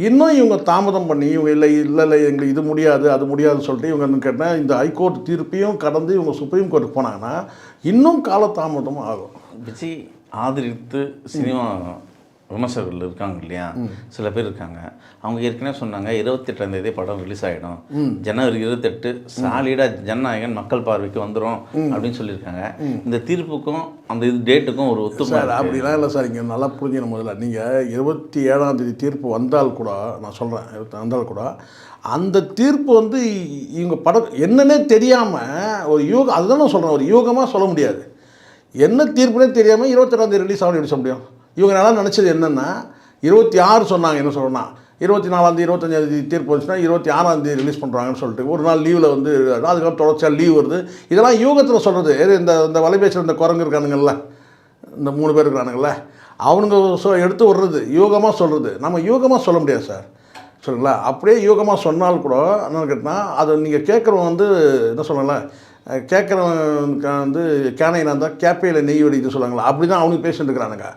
இன்னும் இவங்க தாமதம் பண்ணி இவங்க இல்லை எங்களுக்கு இது முடியாது அது முடியாதுன்னு சொல்லிட்டு இவங்க கேட்டால் இந்த ஹைகோர்ட் தீர்ப்பையும் கடந்து இவங்க சுப்ரீம் கோர்ட்டுக்கு போனாங்கன்னா இன்னும் காலதாமதம் ஆகும். விஜய் ஆதரித்து சினிமா விமர்சகர்கள் இருக்காங்க இல்லையா, சில பேர் இருக்காங்க. அவங்க ஏற்கனவே சொன்னாங்க 28ஆம் தேதி படம் ரிலீஸ் ஆகிடும், ஜனவரி 28 சாலிடாக ஜனநாயகன் மக்கள் பார்வைக்கு வந்துடும் அப்படின்னு சொல்லியிருக்காங்க. இந்த தீர்ப்புக்கும் அந்த இது டேட்டுக்கும் ஒரு ஒத்துமை சார் அப்படிலாம் இல்லை சார். இங்கே நல்லா புரிஞ்சுக்கணும். முதல்ல நீங்கள் 27ஆம் தேதி தீர்ப்பு வந்தால் கூட, நான் சொல்கிறேன் வந்தால் கூட அந்த தீர்ப்பு வந்து இவங்க படம் என்னன்னே தெரியாமல் ஒரு யூகம், அதுதான் நான் சொல்கிறேன், ஒரு யூகமாக சொல்ல முடியாது. என்ன தீர்ப்புனே தெரியாமல் 28ஆம் தேதி ரிலீஸ் ஆகணும் எப்படி சொல்ல முடியும்? இவங்க நல்லா நினச்சது என்னென்னா 26 சொன்னாங்க. என்ன சொல்கிறேன்னா 24ஆம் தேதி 25ஆம் தேதி தீர்ப்பு வந்துச்சுன்னா 26ஆம் தேதி ரிலீஸ் பண்ணுறாங்கன்னு சொல்லிட்டு ஒரு நாள் லீவில் வந்து அதுக்கப்புறம் தொடர்ச்சியாக லீவ் வருது. இதெல்லாம் யூகத்தில் சொல்கிறது. இந்த வலைபேசியில் இந்த குரங்கு இருக்கானுங்கள்ல, இந்த 3 பேர் இருக்கிறானுங்கள, அவனுங்க எடுத்து விடுறது யூகமாக சொல்கிறது. நம்ம யூகமாக சொல்ல முடியாது சார், சொல்லுங்களா? அப்படியே யூகமாக சொன்னால் கூட என்னென்னு கேட்டால் அதை நீங்கள் கேட்குறவங்க வந்து என்ன சொல்லல, கேட்குறவன் வந்து கேனையினா இருந்தால் கேப்பையில் நெய் வெடிக்குது சொல்லுவாங்களா, அப்படி தான் அவனுக்கு பேசிட்டு இருக்கிறானுங்க.